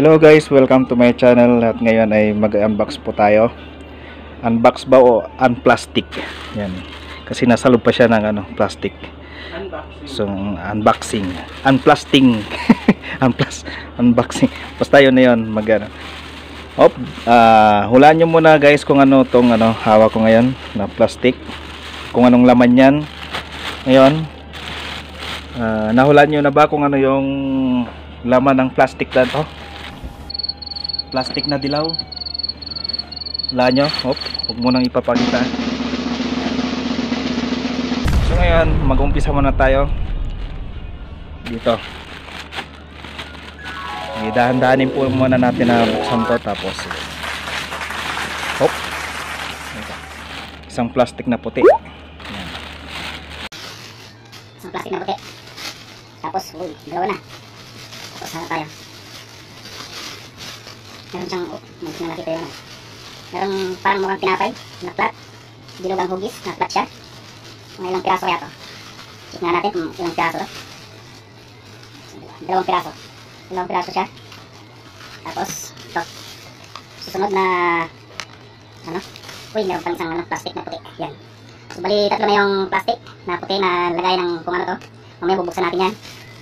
Hello guys, welcome to my channel. At ngayon ay mag-unbox po tayo. Unbox ba o unplastic? Yan. Kasi nasa loob pa siya ng plastic. So unboxing, unplasting. Unboxing. Basta yun na yun, hulaan nyo muna guys kung ano tong hawak ko ngayon na plastic. Kung anong laman yan. Ngayon, nahulaan nyo na ba kung ano yung laman ng plastic na to? Plastic na dilaw. Wala nyo. Huwag mo nang ipapakita. So ngayon, mag-umpisa muna tayo dito. Dahan-dahanin po muna natin na buksan to. Tapos isang plastic na puti. Yan. Isang plastic na puti. Tapos, dalawa na. Tapos hanap tayo. Meron siyang, medyo nakita yun. Meron parang mukhang tinapay na flat. Dinugang hugis na flat siya. Mga ilang piraso kaya to. Check nga natin kung ilang piraso to. Dalawang piraso siya. Tapos ito, susunod na meron pang isang plastic na puti. Yan. So bali tatlo na yung plastic na puti na lagay ng kung ano to. Mamaya bubuksan natin yan.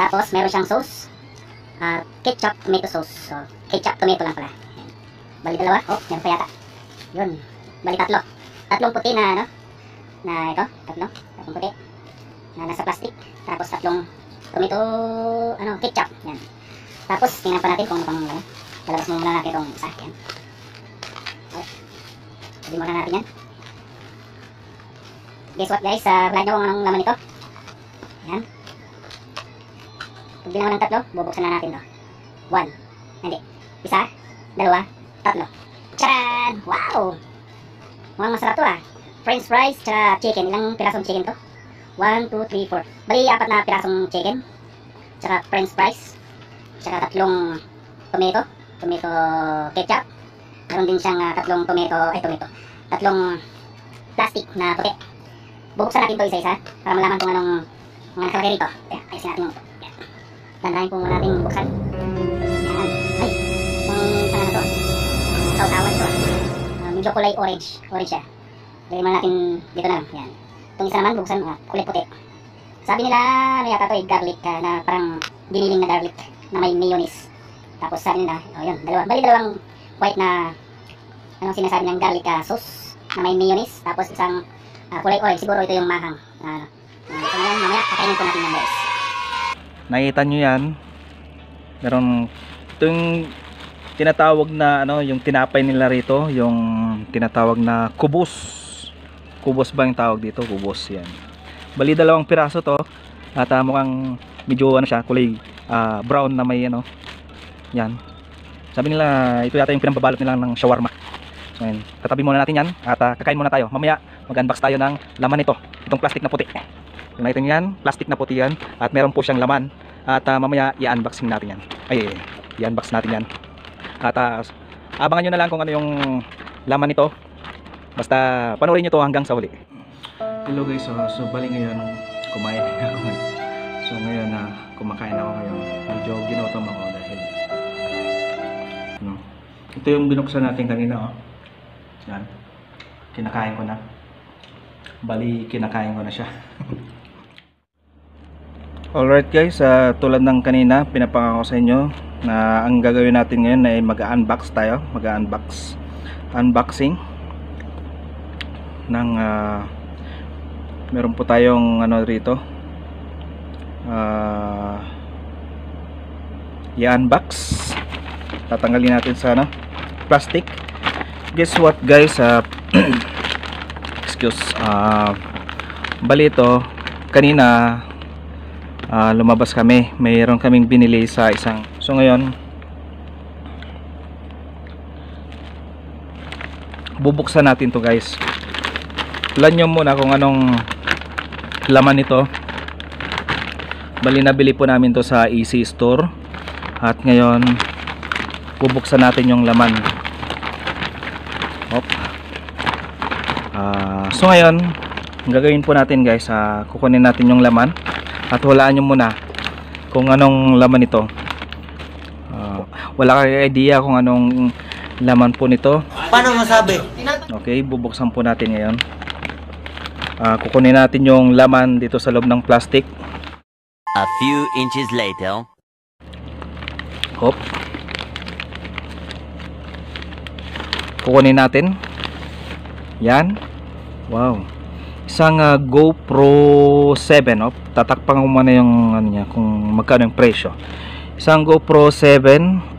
Tapos meron siyang sauce, ketchup tomato sauce. So ketchup tomato lang pala. Yan. Bali dalawa. Yan pa yata. Yun. Bali tatlong puti na tatlong puti na nasa plastic. Tapos tatlong tomato ketchup. Yan. Tapos tingnan pa natin kung ano pang lalabas muna natin itong isa. Yan. Sabi muna natin yan. Guess what guys, wala nyo kung anong laman nito. Yan. Pag ginawa ng tatlo, bubuksan na natin to. 1, hindi, isa, dalawa, tatlo. Tcharan! Wow! Mukhang masarap to French fries, tsaka chicken. Ilang pirasong chicken to? 1, 2, 3, 4. Bali, 4 na pirasong chicken. Tsaka French fries. Tsaka tatlong tomato ketchup. Meron din siyang tatlong tatlong plastic na puti. Bubuksan natin to isa-isa para malaman kung anong mga nakalagay rito. Ayusin natin yung dandahin po muna natin buksan. Yan. Ay, kung saan to? Sausawan to. Medyo kulay orange siya. Lagyan muna natin dito na lang. Yan. Itong isa naman buksan, kulay puti. Sabi nila, yata to garlic na parang giniling na garlic na may mayonnaise. Tapos sabi nila, yun, dalawang white na anong sinasabi ng garlic sauce na may mayonnaise. Tapos isang kulay orange, siguro ito yung mahang. So ngayon, mamaya kakainin po natin yan guys. Nakita nyo yan. Meron ito yung tinatawag na yung tinapay nila rito, yung tinatawag na kubos. Kubos ba yung tawag dito? Kubos yan. Bali dalawang piraso to. At mukhang medyo siya, kulay brown na may yan. Sabi nila ito yata yung pinambabalot nila ng shawarma. So yan, tatabi muna natin yan at kakain muna tayo. Mamaya mag-unbox tayo ng laman nito. Itong plastic na puti. Yung nakita nyo yan, plastic na puti yan. At meron po siyang laman. At mamaya i-unboxing natin yan. I-unbox natin yan. At abangan nyo na lang kung ano yung laman nito. Basta panoorin nyo to hanggang sa huli. Hello guys, so bali ngayon kumain ako ngayon. So ngayon kumakain ako ngayon. Medyo ginutom ako dahil ito yung binuksan natin kanina yan. Kinakain ko na. Bali kinakain ko na siya. Alright guys, tulad ng kanina pinapangako sa inyo na ang gagawin natin ngayon ay mag-unbox tayo. Unboxing ng meron po tayong rito i-unbox. Tatanggalin natin sa plastic. Guess what guys, bali ito kanina lumabas kami, mayroon kaming binili sa isang, so ngayon bubuksan natin to guys. Tulan nyo muna kung anong laman nito. Bali nabili po namin to sa EC Store at ngayon bubuksan natin yung laman. So ngayon ang gagawin po natin guys, kukunin natin yung laman at hulaan nyo muna kung anong laman nito. wala kayong idea kung anong laman po nito. Paano masabi? Okay, bubuksan po natin ngayon. Kukunin natin yung laman dito sa loob ng plastic. A few inches later. Hop. Kukunin natin. Yan. Wow. Isang GoPro 7. Tatakpan ko muna yung ano niya, kung magkano yung presyo. Isang GoPro 7.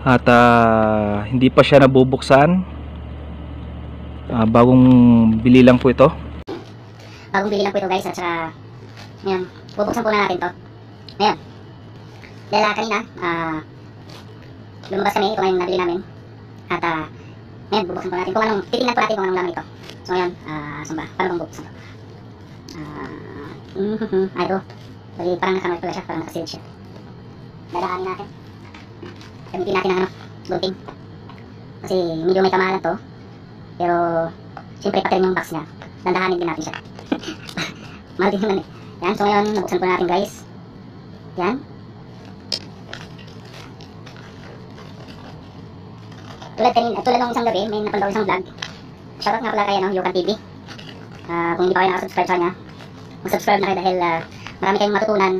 At hindi pa siya nabubuksan. Bagong bili lang po ito. Bagong bili lang po ito guys, at saka ngayon, bubuksan po na natin to. Ngayon, dahil kanina, lumabas kami, ito ngayon nabili namin. At ngayon, bubuksan po natin kung anong, titingnan po natin kung anong laman ito. So ngayon, saan ba? Paano bang bubuksan to? Ito. Bali, parang nakamay pala siya, parang nakasealed siya. Dadaanin natin. Gamitin natin ng gunting. Kasi medyo may kamahalan to. Pero, siyempre pati rin yung box niya. Dandahanin din natin siya. Mahal din naman eh. Yan, so ngayon, nabuksan po natin guys. Yan. Tulad ng isang gabi, may napanood isang vlog. Shoutout nga pala kay Yukan TV. Kung hindi pa kayo nakasubscribe sa kanya, mag-subscribe na kayo dahil marami kayong matutunan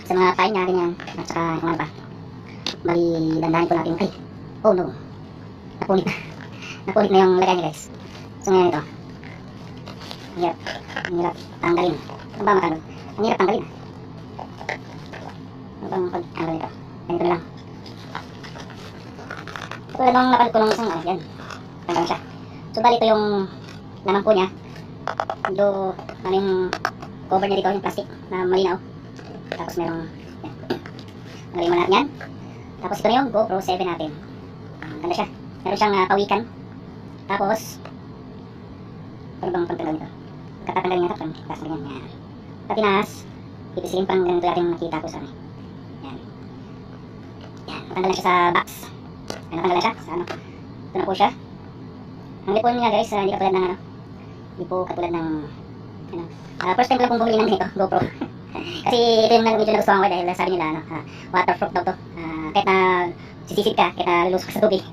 sa mga pain niya, ganyan. At saka kung ano pa. Bali, dandahan po natin. Ay, oh no. Napunit na. Napunit na yung lagay niya guys. So ngayon ito. Ang hirap tanggalin. Ano ba matanggal? Ang hirap tanggalin. Ano bang pag-tanggal ito? Ganito na lang. Tulad ng napanood ko nung isang yan. Tanggal siya. So bali ito yung laman po niya. Medyo ano yung cover niya dito, yung plastic na malinaw. Tapos merong yan. Nalagay mo natin yan. Tapos ito na yung GoPro 7 natin. Ganda siya. Meron siyang pawikan. Tapos ano bang pagtanggal nito? Katatanggalin nga ito. Tapos na ganyan. Yan. Patinas. Pipisilin pang ganito natin nakita ko sa akin. Yan. Yan. Natanggalan siya sa box. Ay, natanggalan siya. Sa ano. Ito na po siya. Ang lipon niya guys, hindi katulad ng ano. Hindi po katulad ng ano. First time ko lang pong bumili ng ganito. GoPro. Kasi ito yung medyo nagustuhan ko dahil sabi nila ano, waterproof daw to. Kahit na sisisid ka, kahit na lulusok sa tubig,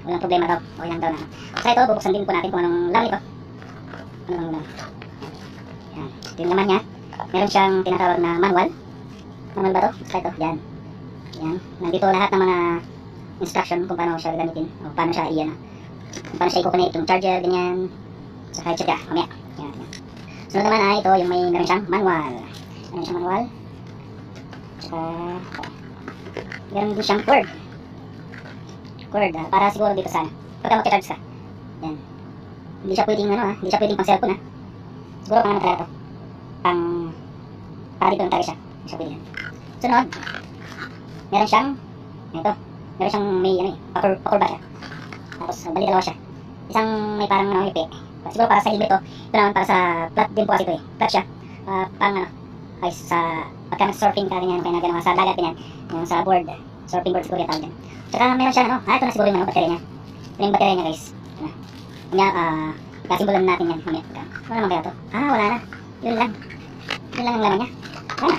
walang problema daw. Okay lang daw na. So ito, bubuksan din po natin kung anong laman ito. Ano bang laman? Yan. Ito yung laman niya. Meron siyang tinatawag na manual. Manual ba to? So ito, yan. Yan. Nandito lahat ng mga instruction kung paano siya gamitin. O paano siya iyan. Kung paano siya i-connect yung charger, ganyan. Saka i-check ka, mamaya. Yan, yan. Sunod naman ay ito, yung meron siyang manual. Meron siyang manual. Saka meron din siyang cord. Para siguro dito sana. Pagka mag-charge ka. Yan. Hindi siya pwedeng ano hindi siya pwedeng pang cellphone Siguro pang ano talaga to. Para dito lang talaga siya. Hindi siya pwedeng. Sunod. Meron siyang ito. Meron siyang may ano pa-curve ba siya. Tapos bali dalawa siya. Isang may parang hipi. Siguro para sa helmet to. Ito naman para sa flat din po kasi ito eh. Flat siya. Pang ay sa pagka surfing ka ganyan, kaya na sa dagat ganyan. Yung sa board. Surfing board siguro yung tawag dyan. Tsaka meron siya ito na siguro yung baterya niya. Ito yung baterya niya guys. Kanya, kasimbolan natin yan. Mamaya. Wala naman kaya to. Wala na. Yun lang. Yun lang ang laman niya. Wala na.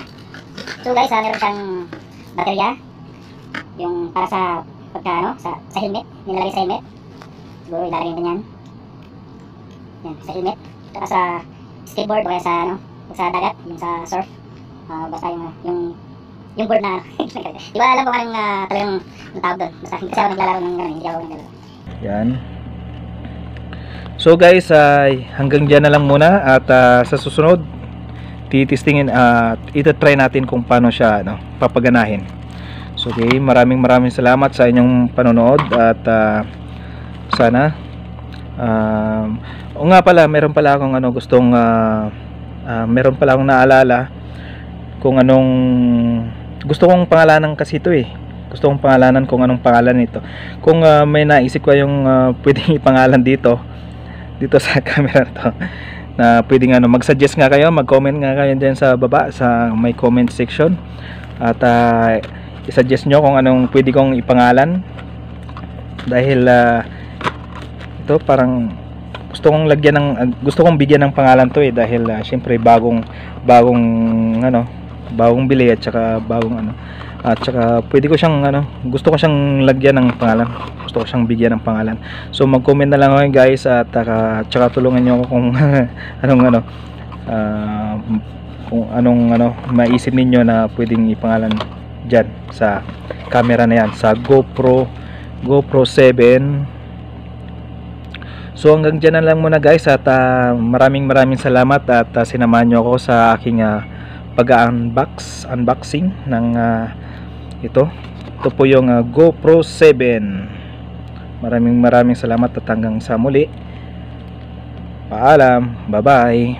So guys, meron siyang baterya. Yung para sa pagka sa helmet. Nilalagay sa helmet. Siguro ilalagay din yan. Yan, sa helmet. Tsaka sa skateboard o kaya sa sa dagat, yung sa surf. Basta yung board na di ba alam kung anong talagang tawag doon. Basta hindi kasi ako naglalaro ng gano'n, hindi ako naglalaro. Yan. So guys, hanggang dyan na lang muna at sa susunod titistingin at ita-try natin kung paano siya papaganahin. So okay, maraming salamat sa inyong panonood at sana o nga pala, meron pala akong meron pala akong naalala kung anong gusto kong pangalanan kasi ito eh. Gusto kong pangalanan kung anong pangalan nito. Kung may naisip ko yung pwedeng ipangalan dito sa camera to na pwedeng mag-suggest nga kayo, mag-comment nga kayo dyan sa baba sa may comment section at i-suggest nyo kung anong pwede kong ipangalan dahil ito parang gusto kong bigyan ng pangalan to eh dahil syempre bagong bili at saka bagong At saka pwede ko siyang gusto ko siyang lagyan ng pangalan. Gusto ko siyang bigyan ng pangalan. So mag-comment na lang kayo guys, at saka tulungan niyo ako kung kung anong maisip ninyo na pwedeng ipangalan diyan sa camera na yan, sa GoPro 7. So hanggang dyan na lang muna guys, at maraming salamat at sinamahan nyo ako sa aking unboxing ng ito po yung GoPro 7. Maraming salamat at hanggang sa muli. Paalam, bye bye.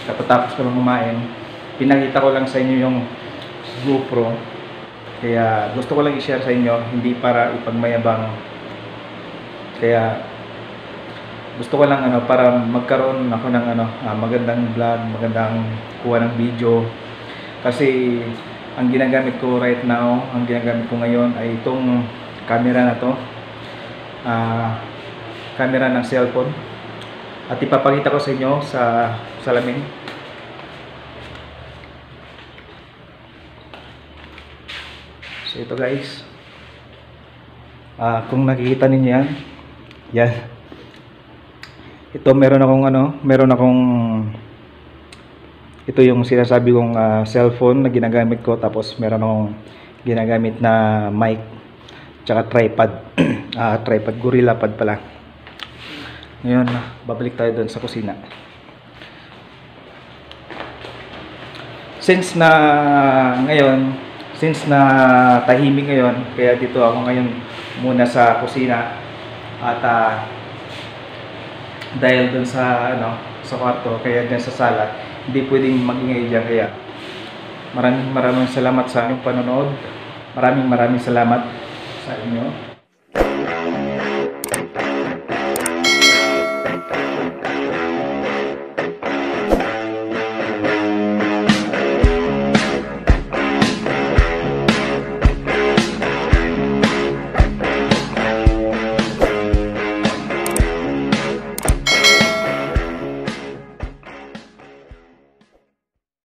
Kapatapos ko lang kumain, pinakita ko lang sa inyo yung GoPro, kaya gusto ko lang i-share sa inyo, hindi para ipagmayabang. Kaya gusto ko lang para magkaroon ako ng magandang vlog, magandang kuha ng video. Kasi ang ginagamit ko right now, ang ginagamit ko ngayon ay itong camera na to, camera ng cellphone, at ipapakita ko sa inyo sa salamin. So ito guys, kung nakikita ninyo yan, ito meron akong ito yung sinasabi kong cellphone na ginagamit ko, tapos meron akong ginagamit na mic tsaka tripod. Tripod, Gorilla Pad pala. Ngayon babalik tayo doon sa kusina. Since na tahimik ngayon, kaya dito ako ngayon muna sa kusina, at dahil dun sa sa kwarto, kaya dyan sa sala hindi pwedeng magingay dyan. Kaya maraming salamat sa inyong panonood. Maraming salamat sa inyo.